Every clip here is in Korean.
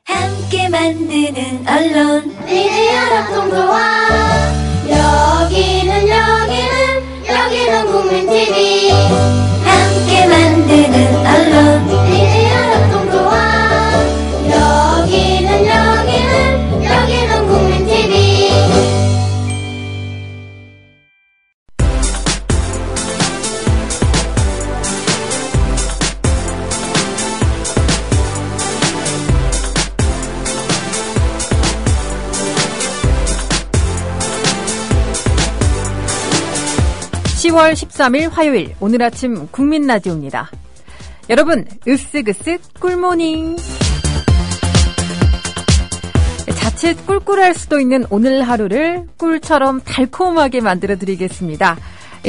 함께 만드는 언론 미디어 협동조합. 여기는 국민TV. 함께 만드는 언론 미디어 협동조합. 여기는 국민TV. (10월 13일) 화요일 오늘 아침 국민라디오입니다. 여러분 으쓱으쓱 꿀모닝. 자칫 꿀꿀할 수도 있는 오늘 하루를 꿀처럼 달콤하게 만들어드리겠습니다.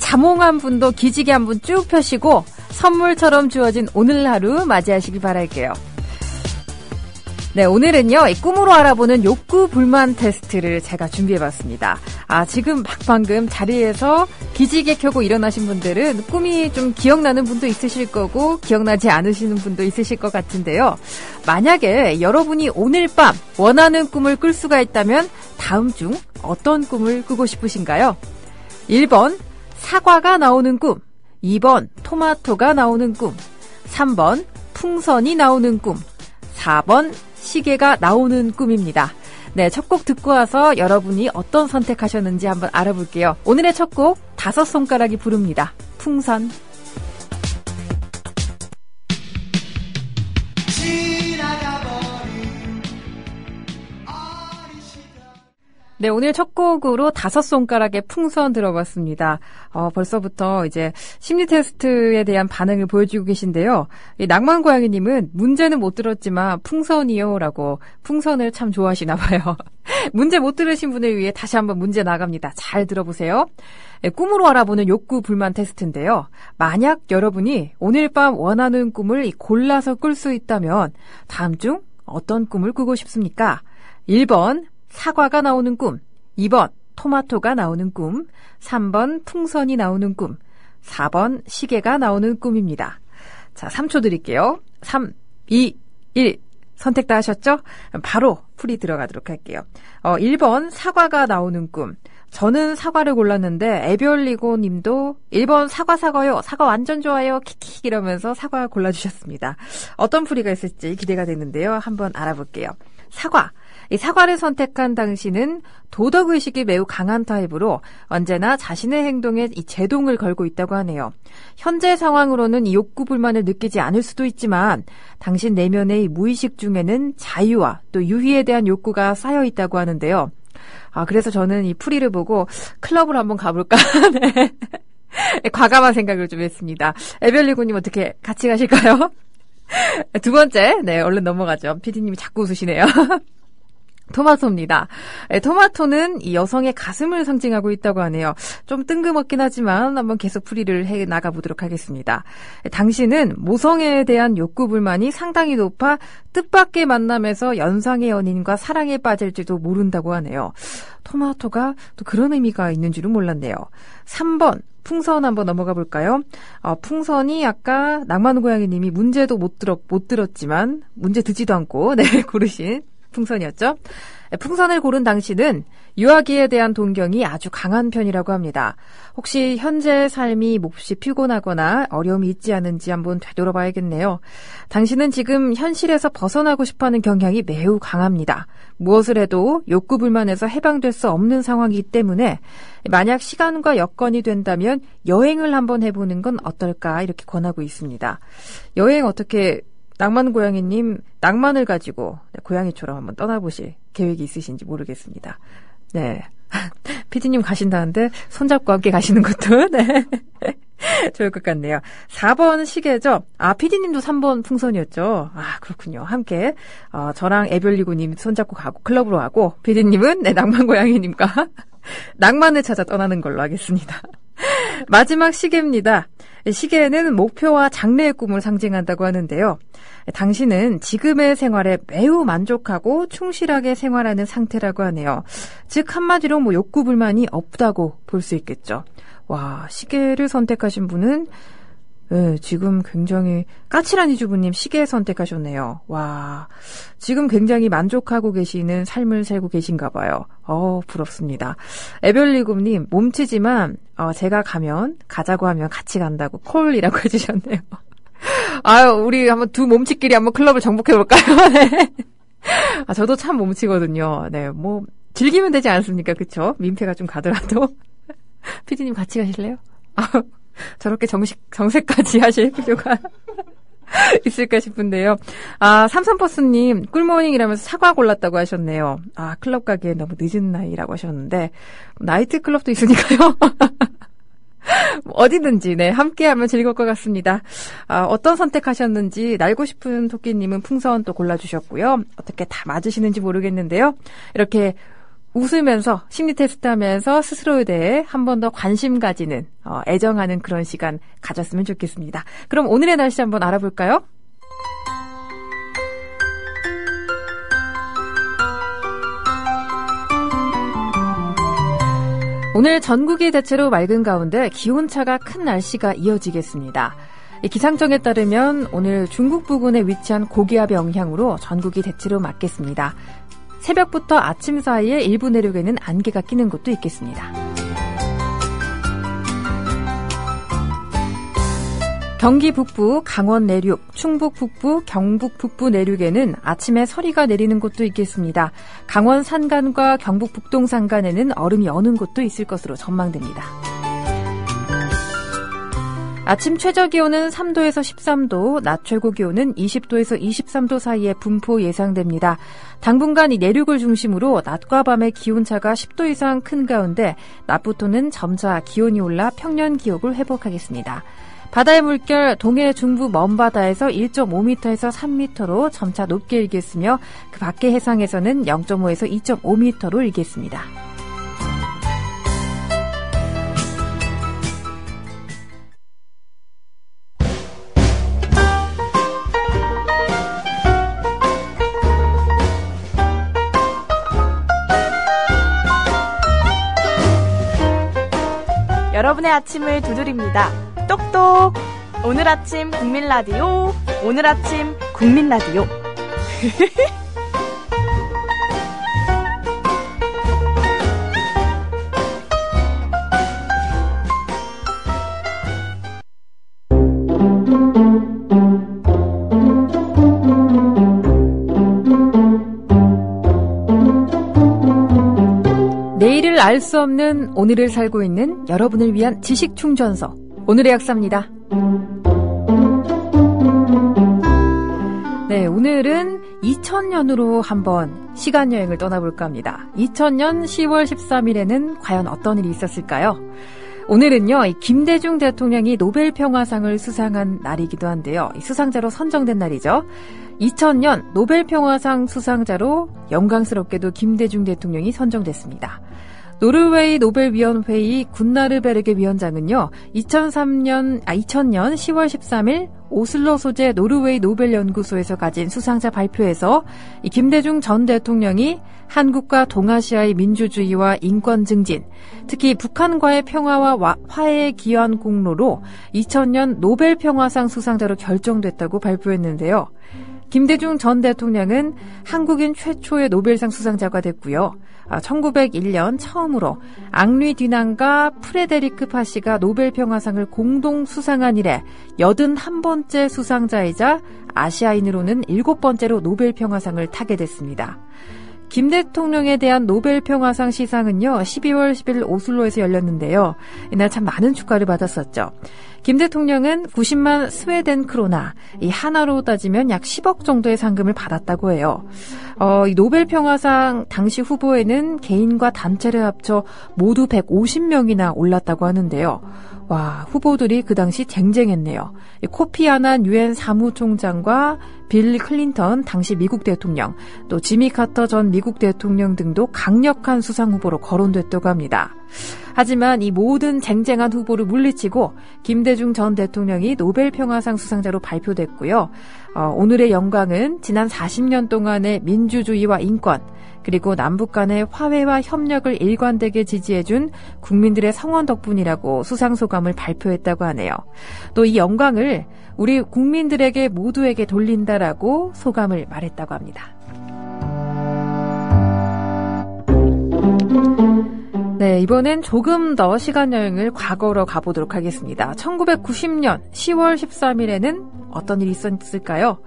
자몽한 분도 기지개 한 분 쭉 펴시고 선물처럼 주어진 오늘 하루 맞이하시기 바랄게요. 네, 오늘은요, 꿈으로 알아보는 욕구 불만 테스트를 제가 준비해봤습니다. 지금 방금 자리에서 기지개 켜고 일어나신 분들은 꿈이 좀 기억나는 분도 있으실 거고, 기억나지 않으시는 분도 있으실 것 같은데요. 만약에 여러분이 오늘 밤 원하는 꿈을 꿀 수가 있다면 다음 중 어떤 꿈을 꾸고 싶으신가요? 1번, 사과가 나오는 꿈. 2번, 토마토가 나오는 꿈. 3번, 풍선이 나오는 꿈. 4번, 시계가 나오는 꿈입니다. 네, 첫 곡 듣고 와서 여러분이 어떤 선택하셨는지 한번 알아볼게요. 오늘의 첫 곡, 5손가락이 부릅니다. 풍선. 네, 오늘 첫 곡으로 5손가락의 풍선 들어봤습니다. 벌써부터 이제 심리 테스트에 대한 반응을 보여주고 계신데요. 이 낭만고양이님은 문제는 못 들었지만 풍선이요 라고 풍선을 참 좋아하시나 봐요. 문제 못 들으신 분을 위해 다시 한번 문제 나갑니다. 잘 들어보세요. 네, 꿈으로 알아보는 욕구 불만 테스트인데요. 만약 여러분이 오늘 밤 원하는 꿈을 골라서 꿀 수 있다면 다음 중 어떤 꿈을 꾸고 싶습니까? 1번 사과가 나오는 꿈, 2번 토마토가 나오는 꿈, 3번 풍선이 나오는 꿈, 4번 시계가 나오는 꿈입니다. 자, 3초 드릴게요. 3, 2, 1 선택 다 하셨죠? 바로 풀이 들어가도록 할게요. 1번 사과가 나오는 꿈. 저는 사과를 골랐는데 애별리고 님도 1번 사과요. 사과 완전 좋아요. 킥킥 이러면서 사과 골라주셨습니다. 어떤 풀이가 있을지 기대가 되는데요. 한번 알아볼게요. 사과. 이 사과를 선택한 당신은 도덕의식이 매우 강한 타입으로 언제나 자신의 행동에 이 제동을 걸고 있다고 하네요. 현재 상황으로는 이 욕구 불만을 느끼지 않을 수도 있지만 당신 내면의 무의식 중에는 자유와 또 유희에 대한 욕구가 쌓여 있다고 하는데요. 그래서 저는 이 풀이를 보고 클럽을 한번 가볼까? 네. 과감한 생각을 좀 했습니다. 에벨리고님 어떻게 같이 가실까요? 두 번째, 네, 얼른 넘어가죠. PD님이 자꾸 웃으시네요. 토마토입니다. 토마토는 이 여성의 가슴을 상징하고 있다고 하네요. 좀 뜬금없긴 하지만 한번 계속 풀이를 해 나가보도록 하겠습니다. 당신은 모성애에 대한 욕구 불만이 상당히 높아 뜻밖의 만남에서 연상의 연인과 사랑에 빠질지도 모른다고 하네요. 토마토가 또 그런 의미가 있는 줄은 몰랐네요. 3번 풍선 한번 넘어가 볼까요? 풍선이 아까 낭만고양이님이 문제도 못 들었지만 문제 듣지도 않고 네 고르신 풍선이었죠. 풍선을 고른 당신은 유아기에 대한 동경이 아주 강한 편이라고 합니다. 혹시 현재 삶이 몹시 피곤하거나 어려움이 있지 않은지 한번 되돌아봐야겠네요. 당신은 지금 현실에서 벗어나고 싶어하는 경향이 매우 강합니다. 무엇을 해도 욕구 불만에서 해방될 수 없는 상황이기 때문에 만약 시간과 여건이 된다면 여행을 한번 해보는 건 어떨까 이렇게 권하고 있습니다. 여행 어떻게 낭만고양이님 낭만을 가지고 고양이처럼 한번 떠나보실 계획이 있으신지 모르겠습니다. 네, 피디님 가신다는데 손잡고 함께 가시는 것도 네 좋을 것 같네요. 4번 시계죠. 피디님도 3번 풍선이었죠. 그렇군요. 함께 저랑 에별리고님 손잡고 가고 클럽으로 가고 피디님은 네, 낭만고양이님과 낭만을 찾아 떠나는 걸로 하겠습니다. 마지막 시계입니다. 시계는 목표와 장래의 꿈을 상징한다고 하는데요. 당신은 지금의 생활에 매우 만족하고 충실하게 생활하는 상태라고 하네요. 즉 한마디로 욕구 불만이 없다고 볼 수 있겠죠. 와, 시계를 선택하신 분은 네, 지금 굉장히 까칠한 이주부님 시계 선택하셨네요. 와, 지금 굉장히 만족하고 계시는 삶을 살고 계신가 봐요. 부럽습니다. 에별리곰님, 몸치지만 제가 가자고 하면 같이 간다고 콜이라고 해주셨네요. 우리 한번 두 몸치끼리 한번 클럽을 정복해볼까요? 네. 저도 참 몸치거든요. 네, 뭐 즐기면 되지 않습니까? 그쵸? 민폐가 좀 가더라도. 피디님 같이 가실래요? 저렇게 정색까지 하실 필요가 있을까 싶은데요. 삼삼버스님, 꿀모닝이라면서 사과 골랐다고 하셨네요. 클럽 가기에 너무 늦은 나이라고 하셨는데, 나이트 클럽도 있으니까요. 어디든지, 네, 함께하면 즐거울 것 같습니다. 어떤 선택하셨는지, 날고 싶은 토끼님은 풍선 또 골라주셨고요. 어떻게 다 맞으시는지 모르겠는데요. 이렇게 웃으면서 심리 테스트 하면서 스스로에 대해 한 번 더 관심 가지는 애정하는 그런 시간 가졌으면 좋겠습니다. 그럼 오늘의 날씨 한번 알아볼까요? 오늘 전국이 대체로 맑은 가운데 기온차가 큰 날씨가 이어지겠습니다. 기상청에 따르면 오늘 중국 부근에 위치한 고기압의 영향으로 전국이 대체로 맑겠습니다. 새벽부터 아침 사이에 일부 내륙에는 안개가 끼는 곳도 있겠습니다. 경기 북부, 강원 내륙, 충북 북부, 경북 북부 내륙에는 아침에 서리가 내리는 곳도 있겠습니다. 강원 산간과 경북 북동 산간에는 얼음이 어는 곳도 있을 것으로 전망됩니다. 아침 최저기온은 3도에서 13도, 낮 최고기온은 20도에서 23도 사이의 분포 예상됩니다. 당분간 이 내륙을 중심으로 낮과 밤의 기온차가 10도 이상 큰 가운데 낮부터는 점차 기온이 올라 평년 기록을 회복하겠습니다. 바다의 물결 동해 중부 먼바다에서 1.5m에서 3m로 점차 높게 일겠으며 그 밖의 해상에서는 0.5에서 2.5m로 일겠습니다. 여러분의 아침을 두드립니다. 똑똑! 오늘 아침 국민 라디오, 오늘 아침 국민 라디오. 내일을 알 수 없는 오늘을 살고 있는 여러분을 위한 지식 충전소. 오늘의 역사입니다. 네, 오늘은 2000년으로 한번 시간여행을 떠나볼까 합니다. 2000년 10월 13일에는 과연 어떤 일이 있었을까요? 오늘은요, 김대중 대통령이 노벨 평화상을 수상한 날이기도 한데요. 수상자로 선정된 날이죠. 2000년 노벨 평화상 수상자로 영광스럽게도 김대중 대통령이 선정됐습니다. 노르웨이 노벨위원회의 군나르베르게 위원장은요, 2000년 10월 13일 오슬로 소재 노르웨이 노벨연구소에서 가진 수상자 발표에서 이 김대중 전 대통령이 한국과 동아시아의 민주주의와 인권 증진, 특히 북한과의 평화와 화해에 기여한功로로 2000년 노벨 평화상 수상자로 결정됐다고 발표했는데요. 김대중 전 대통령은 한국인 최초의 노벨상 수상자가 됐고요. 1901년 처음으로 앙리 듀낭과 프레데리크 파시가 노벨 평화상을 공동 수상한 이래 81번째 수상자이자 아시아인으로는 7번째로 노벨 평화상을 타게 됐습니다. 김 대통령에 대한 노벨 평화상 시상은요, 12월 10일 오슬로에서 열렸는데요. 이날 참 많은 축하를 받았었죠. 김 대통령은 90만 스웨덴 크로나, 이 하나로 따지면 약 10억 정도의 상금을 받았다고 해요. 이 노벨 평화상 당시 후보에는 개인과 단체를 합쳐 모두 150명이나 올랐다고 하는데요. 와, 후보들이 그 당시 쟁쟁했네요. 코피 아난 유엔 사무총장과 빌 클린턴 당시 미국 대통령, 또 지미 카터 전 미국 대통령 등도 강력한 수상 후보로 거론됐다고 합니다. 하지만 이 모든 쟁쟁한 후보를 물리치고 김대중 전 대통령이 노벨 평화상 수상자로 발표됐고요. 오늘의 영광은 지난 40년 동안의 민주주의와 인권, 그리고 남북 간의 화해와 협력을 일관되게 지지해준 국민들의 성원 덕분이라고 수상소감을 발표했다고 하네요. 또 이 영광을 우리 국민들에게 모두에게 돌린다라고 소감을 말했다고 합니다. 네, 이번엔 조금 더 시간 여행을 과거로 가보도록 하겠습니다. 1990년 10월 13일에는 어떤 일이 있었을까요?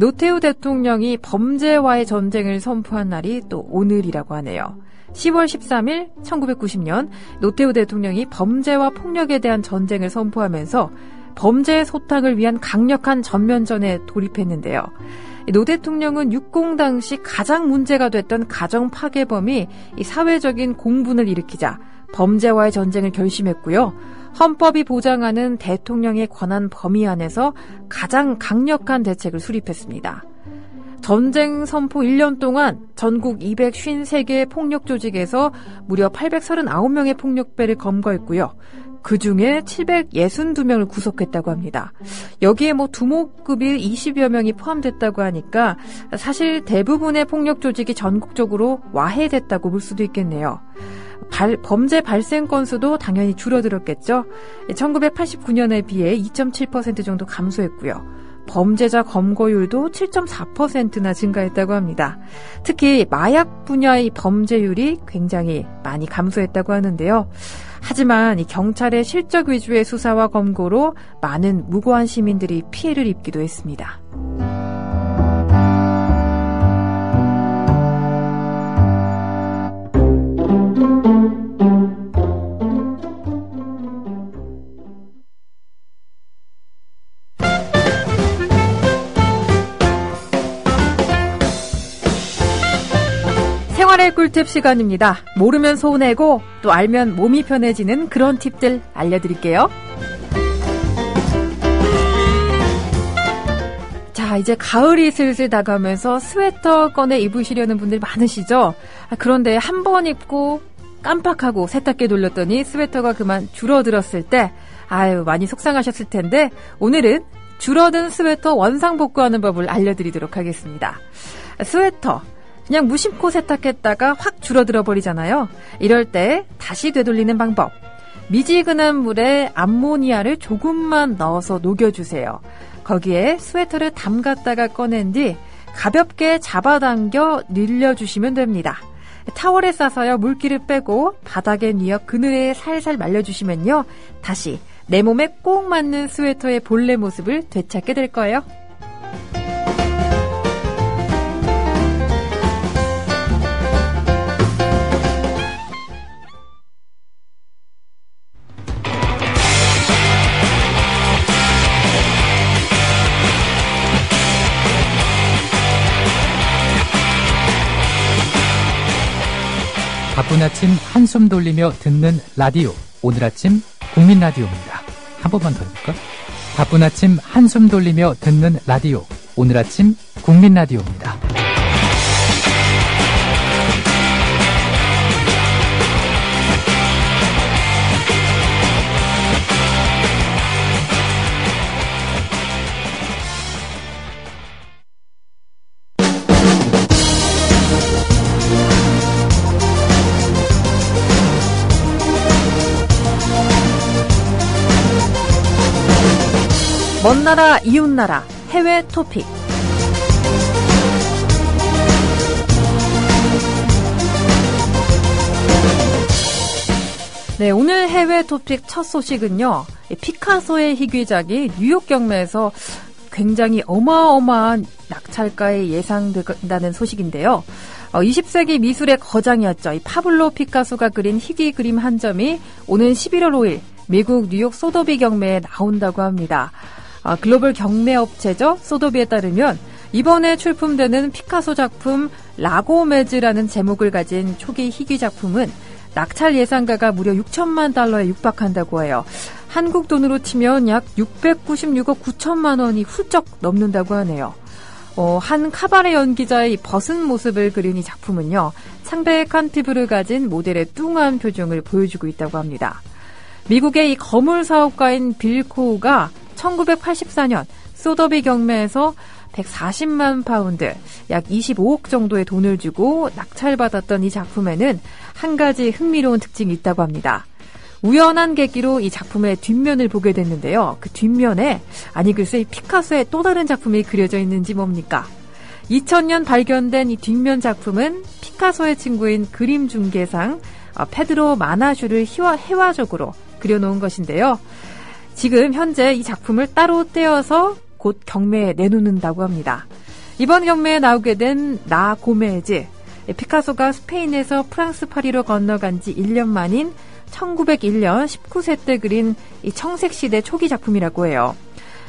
노태우 대통령이 범죄와의 전쟁을 선포한 날이 또 오늘이라고 하네요. 10월 13일 1990년 노태우 대통령이 범죄와 폭력에 대한 전쟁을 선포하면서 범죄 소탕을 위한 강력한 전면전에 돌입했는데요. 노 대통령은 육공 당시 가장 문제가 됐던 가정 파괴범이 이 사회적인 공분을 일으키자 범죄와의 전쟁을 결심했고요. 헌법이 보장하는 대통령의 권한 범위 안에서 가장 강력한 대책을 수립했습니다. 전쟁 선포 1년 동안 전국 253개의 폭력 조직에서 무려 839명의 폭력배를 검거했고요. 그중에 762명을 구속했다고 합니다. 여기에 두목급이 20여 명이 포함됐다고 하니까 사실 대부분의 폭력 조직이 전국적으로 와해됐다고 볼 수도 있겠네요. 범죄 발생 건수도 당연히 줄어들었겠죠. 1989년에 비해 2.7% 정도 감소했고요. 범죄자 검거율도 7.4%나 증가했다고 합니다. 특히 마약 분야의 범죄율이 굉장히 많이 감소했다고 하는데요. 하지만 이 경찰의 실적 위주의 수사와 검거로 많은 무고한 시민들이 피해를 입기도 했습니다. 생활의 꿀팁 시간입니다. 모르면 손해고 또 알면 몸이 편해지는 그런 팁들 알려드릴게요. 자, 이제 가을이 슬슬 다가오면서 스웨터 꺼내 입으시려는 분들 많으시죠? 그런데 한 번 입고 깜빡하고 세탁기에 돌렸더니 스웨터가 그만 줄어들었을 때 많이 속상하셨을 텐데 오늘은 줄어든 스웨터 원상복구하는 법을 알려드리도록 하겠습니다. 스웨터 그냥 무심코 세탁했다가 확 줄어들어 버리잖아요. 이럴 때 다시 되돌리는 방법. 미지근한 물에 암모니아를 조금만 넣어서 녹여주세요. 거기에 스웨터를 담갔다가 꺼낸 뒤 가볍게 잡아당겨 늘려주시면 됩니다. 타월에 싸서요 물기를 빼고 바닥에 뉘어 그늘에 살살 말려주시면요. 다시 내 몸에 꼭 맞는 스웨터의 본래 모습을 되찾게 될 거예요. 바쁜 아침 한숨 돌리며 듣는 라디오. 오늘 아침 국민 라디오입니다. 한 번만 더 해볼까? 바쁜 아침 한숨 돌리며 듣는 라디오. 오늘 아침 국민 라디오입니다. 먼 나라 이웃 나라 해외 토픽. 네, 오늘 해외 토픽 첫 소식은요. 피카소의 희귀작이 뉴욕 경매에서 굉장히 어마어마한 낙찰가에 예상된다는 소식인데요. 20세기 미술의 거장이었죠. 이 파블로 피카소가 그린 희귀 그림 한 점이 오는 11월 5일 미국 뉴욕 소더비 경매에 나온다고 합니다. 글로벌 경매 업체죠. 소더비에 따르면 이번에 출품되는 피카소 작품 라고메즈라는 제목을 가진 초기 희귀 작품은 낙찰 예상가가 무려 6천만 달러에 육박한다고 해요. 한국 돈으로 치면 약 696억 9천만 원이 훌쩍 넘는다고 하네요. 한 카바레 연기자의 벗은 모습을 그린 이 작품은요. 창백한 피부를 가진 모델의 뚱한 표정을 보여주고 있다고 합니다. 미국의 이 거물 사업가인 빌 코우가 1984년 소더비 경매에서 140만 파운드, 약 25억 정도의 돈을 주고 낙찰받았던 이 작품에는 한 가지 흥미로운 특징이 있다고 합니다. 우연한 계기로 이 작품의 뒷면을 보게 됐는데요. 그 뒷면에 글쎄 피카소의 또 다른 작품이 그려져 있는지 뭡니까? 2000년 발견된 이 뒷면 작품은 피카소의 친구인 그림 중개상 페드로 마나슈를 회화적으로 그려놓은 것인데요. 지금 현재 이 작품을 따로 떼어서 곧 경매에 내놓는다고 합니다. 이번 경매에 나오게 된 나 고메즈, 피카소가 스페인에서 프랑스 파리로 건너간 지 1년 만인 1901년 19세 때 그린 이 청색시대 초기 작품이라고 해요.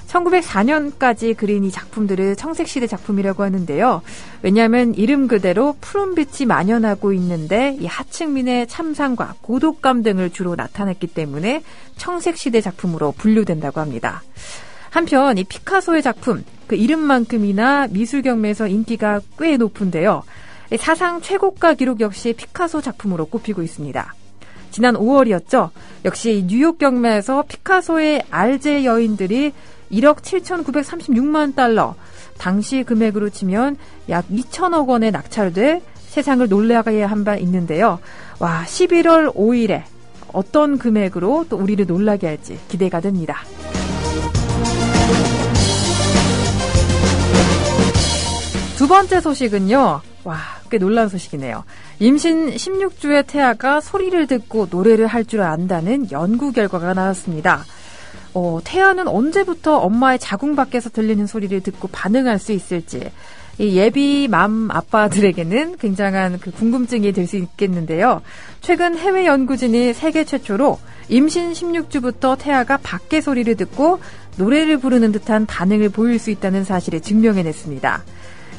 1904년까지 그린 이 작품들을 청색시대 작품이라고 하는데요. 왜냐하면 이름 그대로 푸른빛이 만연하고 있는데 이 하층민의 참상과 고독감 등을 주로 나타냈기 때문에 청색시대 작품으로 분류된다고 합니다. 한편 이 피카소의 작품, 그 이름만큼이나 미술 경매에서 인기가 꽤 높은데요. 사상 최고가 기록 역시 피카소 작품으로 꼽히고 있습니다. 지난 5월이었죠. 역시 뉴욕 경매에서 피카소의 알제 여인들이 1억 7,936만 달러, 당시 금액으로 치면 약 2천억 원에 낙찰돼 세상을 놀라게 한 바 있는데요. 와, 11월 5일에 어떤 금액으로 또 우리를 놀라게 할지 기대가 됩니다. 두 번째 소식은요. 와, 꽤 놀라운 소식이네요. 임신 16주의 태아가 소리를 듣고 노래를 할 줄 안다는 연구 결과가 나왔습니다. 태아는 언제부터 엄마의 자궁 밖에서 들리는 소리를 듣고 반응할 수 있을지 이 예비 맘 아빠들에게는 굉장한 그 궁금증이 될 수 있겠는데요. 최근 해외 연구진이 세계 최초로 임신 16주부터 태아가 밖의 소리를 듣고 노래를 부르는 듯한 반응을 보일 수 있다는 사실을 증명해냈습니다.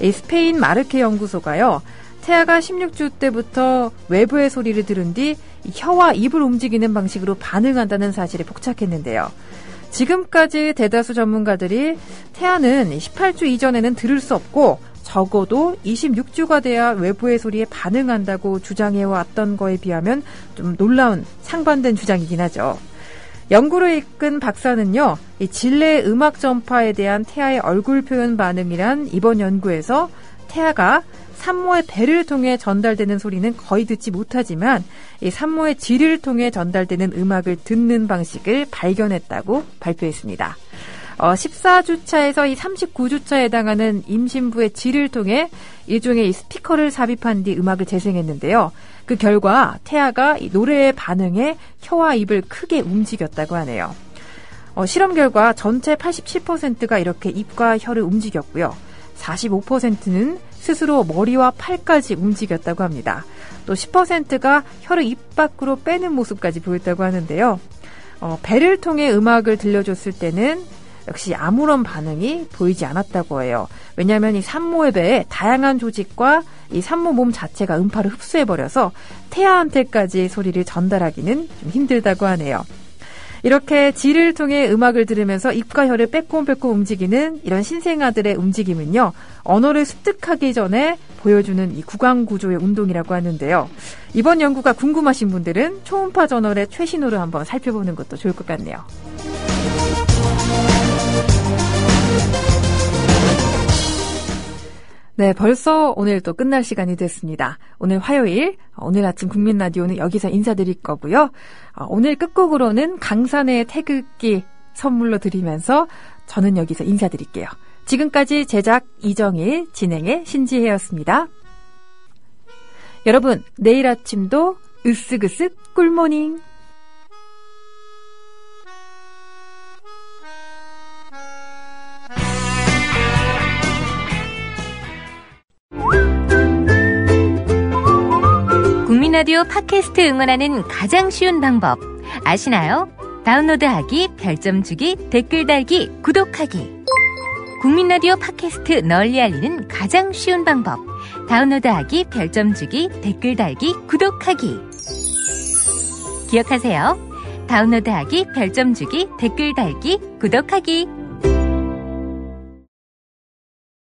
이 스페인 마르케 연구소가요. 태아가 16주 때부터 외부의 소리를 들은 뒤 혀와 입을 움직이는 방식으로 반응한다는 사실에 복착했는데요. 지금까지 대다수 전문가들이 태아는 18주 이전에는 들을 수 없고 적어도 26주가 돼야 외부의 소리에 반응한다고 주장해왔던 거에 비하면 좀 놀라운 상반된 주장이긴 하죠. 연구를 이끈 박사는요, 이 질내 음악 전파에 대한 태아의 얼굴 표현 반응이란 이번 연구에서 태아가 산모의 배를 통해 전달되는 소리는 거의 듣지 못하지만 이 산모의 질을 통해 전달되는 음악을 듣는 방식을 발견했다고 발표했습니다. 14주차에서 이 39주차에 해당하는 임신부의 질을 통해 일종의 이 스피커를 삽입한 뒤 음악을 재생했는데요. 그 결과 태아가 이 노래에 반응해 혀와 입을 크게 움직였다고 하네요. 실험 결과 전체 87%가 이렇게 입과 혀를 움직였고요. 45%는 스스로 머리와 팔까지 움직였다고 합니다. 또 10%가 혀를 입 밖으로 빼는 모습까지 보였다고 하는데요. 배를 통해 음악을 들려줬을 때는 역시 아무런 반응이 보이지 않았다고 해요. 왜냐하면 이 산모의 배에 다양한 조직과 이 산모 몸 자체가 음파를 흡수해버려서 태아한테까지 소리를 전달하기는 좀 힘들다고 하네요. 이렇게 질을 통해 음악을 들으면서 입과 혀를 빼꼼빼꼼 움직이는 이런 신생아들의 움직임은요, 언어를 습득하기 전에 보여주는 이 구강 구조의 운동이라고 하는데요. 이번 연구가 궁금하신 분들은 초음파 저널의 최신호를 한번 살펴보는 것도 좋을 것 같네요. 네, 벌써 오늘 또 끝날 시간이 됐습니다. 오늘 화요일, 오늘 아침 국민 라디오는 여기서 인사드릴 거고요. 오늘 끝곡으로는 강산의 태극기 선물로 드리면서 저는 여기서 인사드릴게요. 지금까지 제작 이정일, 진행의 신지혜였습니다. 여러분, 내일 아침도 으쓱으쓱 꿀모닝. 국민라디오 팟캐스트 응원하는 가장 쉬운 방법 아시나요? 다운로드하기, 별점 주기, 댓글 달기, 구독하기. 국민라디오 팟캐스트 널리 알리는 가장 쉬운 방법. 다운로드하기, 별점 주기, 댓글 달기, 구독하기. 기억하세요. 다운로드하기, 별점 주기, 댓글 달기, 구독하기.